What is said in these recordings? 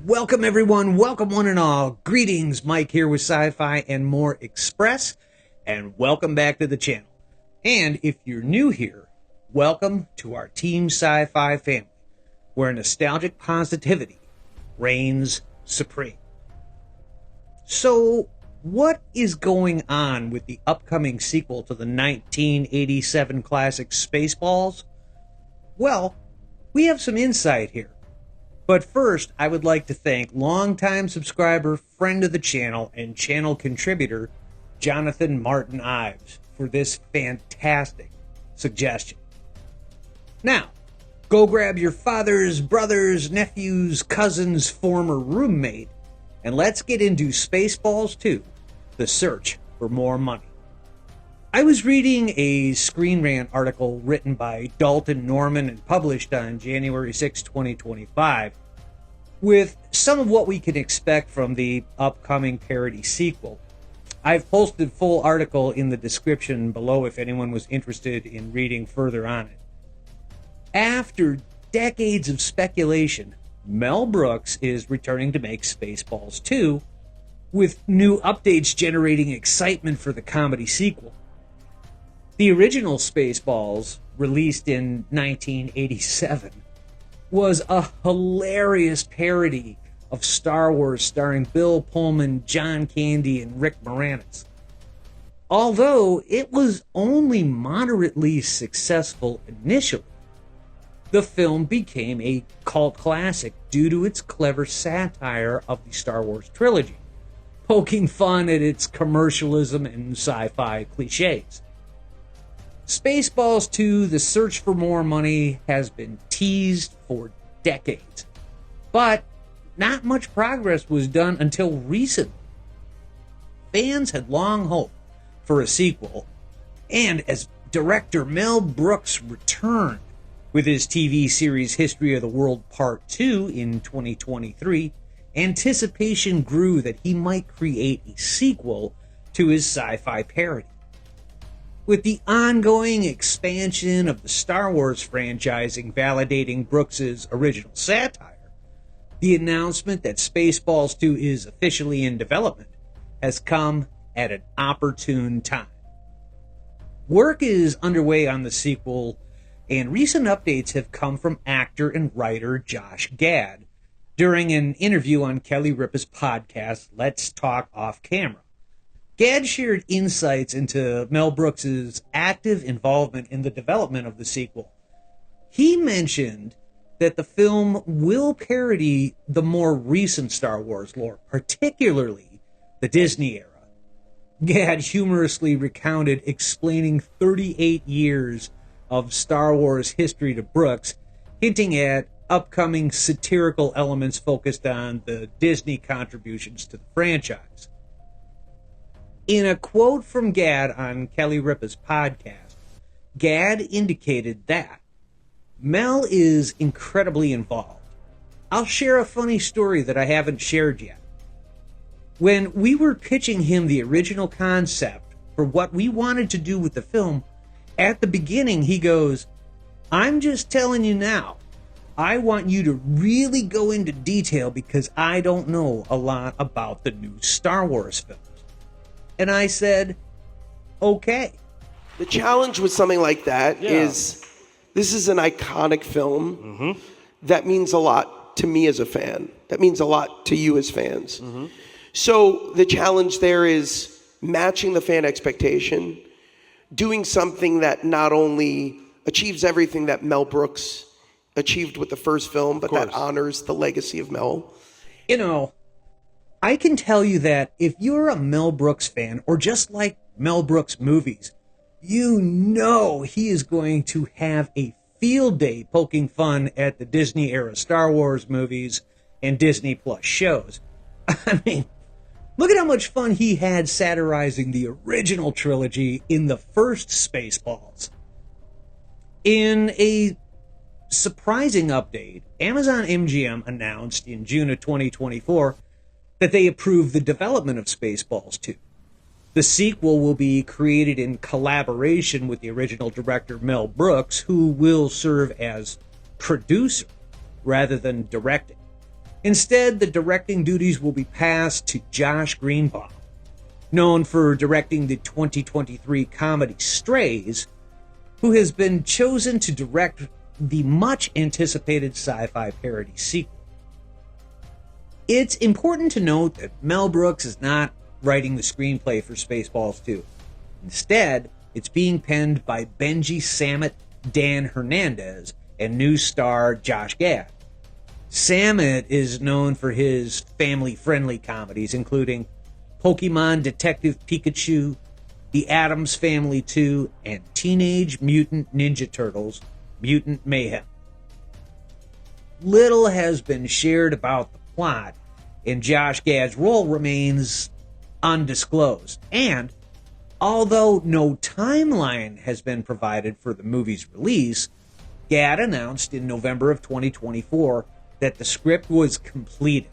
Welcome everyone, welcome one and all. Greetings, Mike here with Sci-Fi and More Express, and welcome back to the channel. And if you're new here, welcome to our Team Sci-Fi family, where nostalgic positivity reigns supreme. So, what is going on with the upcoming sequel to the 1987 classic Spaceballs? Well, we have some insight here. But first, I would like to thank longtime subscriber, friend of the channel, and channel contributor, Jonathan Martin Ives, for this fantastic suggestion. Now, go grab your father's, brother's, nephew's, cousin's former roommate, and let's get into Spaceballs 2, The Search for More Money. I was reading a Screen Rant article written by Dalton Norman and published on January 6, 2025, with some of what we can expect from the upcoming parody sequel. I've posted full article in the description below if anyone was interested in reading further on it. After decades of speculation, Mel Brooks is returning to make Spaceballs 2, with new updates generating excitement for the comedy sequel. The original Spaceballs, released in 1987, was a hilarious parody of Star Wars starring Bill Pullman, John Candy, and Rick Moranis. Although it was only moderately successful initially, the film became a cult classic due to its clever satire of the Star Wars trilogy, poking fun at its commercialism and sci-fi cliches. Spaceballs 2, The Search for More Money, has been teased for decades, but not much progress was done until recently. Fans had long hoped for a sequel, and as director Mel Brooks returned with his TV series History of the World Part 2 in 2023, anticipation grew that he might create a sequel to his sci-fi parody. With the ongoing expansion of the Star Wars franchising validating Brooks' original satire, the announcement that Spaceballs 2 is officially in development has come at an opportune time. Work is underway on the sequel, and recent updates have come from actor and writer Josh Gad during an interview on Kelly Ripa's podcast, Let's Talk Off Camera. Gad shared insights into Mel Brooks' active involvement in the development of the sequel. He mentioned that the film will parody the more recent Star Wars lore, particularly the Disney era. Gad humorously recounted explaining 38 years of Star Wars history to Brooks, hinting at upcoming satirical elements focused on the Disney contributions to the franchise. In a quote from Gad on Kelly Ripa's podcast, Gad indicated that Mel is incredibly involved. I'll share a funny story that I haven't shared yet. When we were pitching him the original concept for what we wanted to do with the film, at the beginning he goes, "I'm just telling you now, I want you to really go into detail because I don't know a lot about the new Star Wars films." And I said, okay. The challenge with something like that is this is an iconic film that means a lot to me as a fan. That means a lot to you as fans. So the challenge there is matching the fan expectation, doing something that not only achieves everything that Mel Brooks achieved with the first film, but that honors the legacy of Mel. You know, I can tell you that if you're a Mel Brooks fan, or just like Mel Brooks movies, you know he is going to have a field day poking fun at the Disney-era Star Wars movies and Disney Plus shows. I mean, look at how much fun he had satirizing the original trilogy in the first Spaceballs. In a surprising update, Amazon MGM announced in June of 2024 that they approved the development of Spaceballs 2. The sequel will be created in collaboration with the original director Mel Brooks, who will serve as producer rather than directing. Instead, the directing duties will be passed to Josh Greenbaum, known for directing the 2023 comedy Strays, who has been chosen to direct the much-anticipated sci-fi parody sequel. It's important to note that Mel Brooks is not writing the screenplay for Spaceballs 2. Instead, it's being penned by Benji Sammet, Dan Hernandez, and new star Josh Gad. Sammet is known for his family-friendly comedies, including Pokemon Detective Pikachu, The Addams Family 2, and Teenage Mutant Ninja Turtles, Mutant Mayhem. Little has been shared about the plot, and Josh Gad's role remains undisclosed. And although no timeline has been provided for the movie's release, Gad announced in November of 2024 that the script was completed.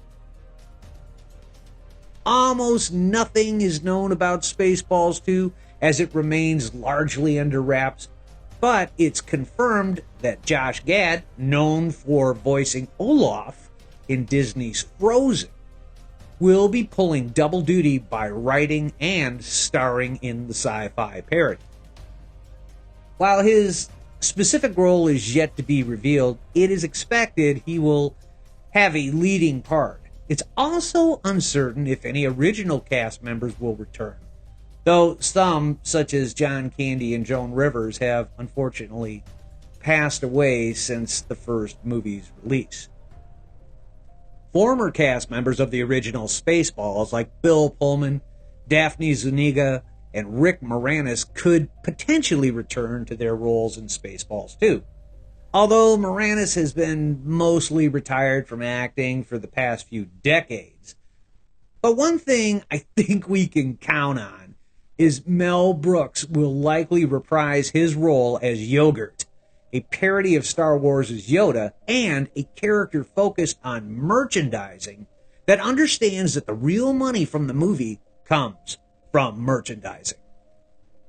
Almost nothing is known about Spaceballs 2, as it remains largely under wraps, but it's confirmed that Josh Gad, known for voicing Olaf in Disney's Frozen, will be pulling double duty by writing and starring in the sci-fi parody. While his specific role is yet to be revealed, it is expected he will have a leading part. It's also uncertain if any original cast members will return, though some, such as John Candy and Joan Rivers, have unfortunately passed away since the first movie's release. Former cast members of the original Spaceballs, like Bill Pullman, Daphne Zuniga, and Rick Moranis, could potentially return to their roles in Spaceballs 2. Although Moranis has been mostly retired from acting for the past few decades. But one thing I think we can count on is Mel Brooks will likely reprise his role as Yogurt, a parody of Star Wars' Yoda, and a character focused on merchandising that understands that the real money from the movie comes from merchandising.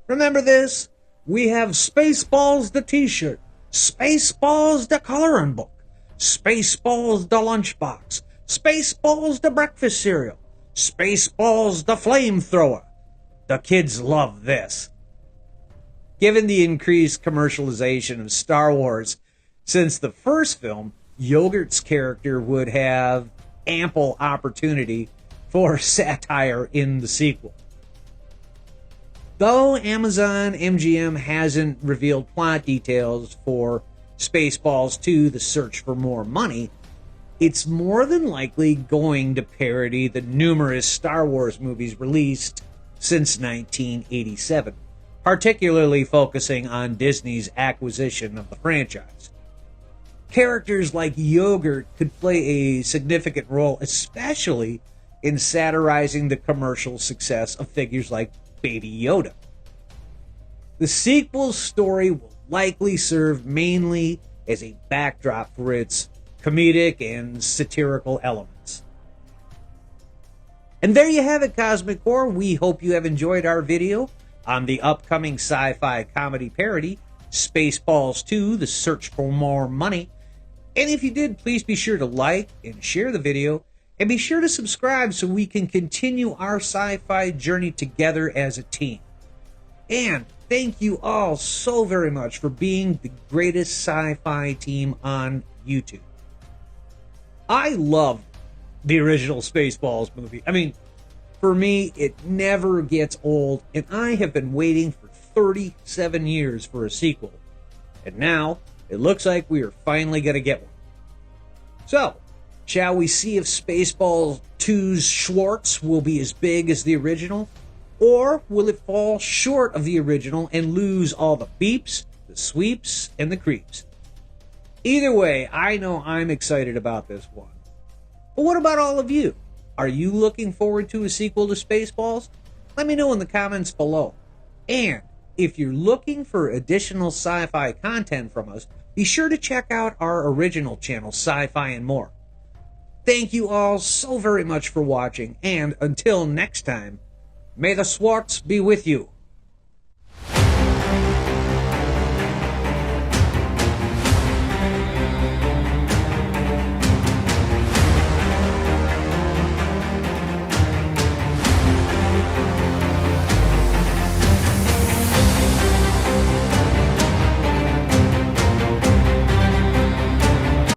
Remember this? We have Spaceballs the t-shirt, Spaceballs the coloring book, Spaceballs the lunchbox, Spaceballs the breakfast cereal, Spaceballs the flamethrower. The kids love this. Given the increased commercialization of Star Wars since the first film, Yogurt's character would have ample opportunity for satire in the sequel. Though Amazon MGM hasn't revealed plot details for Spaceballs 2, The Search for More Money, it's more than likely going to parody the numerous Star Wars movies released since 1987, particularly focusing on Disney's acquisition of the franchise. Characters like Yogurt could play a significant role, especially in satirizing the commercial success of figures like Baby Yoda. The sequel's story will likely serve mainly as a backdrop for its comedic and satirical elements. And there you have it, Cosmic Core. We hope you have enjoyed our video on the upcoming sci-fi comedy parody, Spaceballs 2, The Search for More Money. And if you did, please be sure to like and share the video, and be sure to subscribe so we can continue our sci-fi journey together as a team. And thank you all so very much for being the greatest sci-fi team on YouTube. I love the original Spaceballs movie. I mean, for me, it never gets old, and I have been waiting for 37 years for a sequel. And now, it looks like we are finally going to get one. So, shall we see if Spaceballs 2's Schwartz will be as big as the original? Or will it fall short of the original and lose all the beeps, the sweeps, and the creeps? Either way, I know I'm excited about this one. But what about all of you? Are you looking forward to a sequel to Spaceballs? Let me know in the comments below. And if you're looking for additional sci-fi content from us, be sure to check out our original channel, Sci-Fi and More. Thank you all so very much for watching, and until next time, may the Schwartz be with you.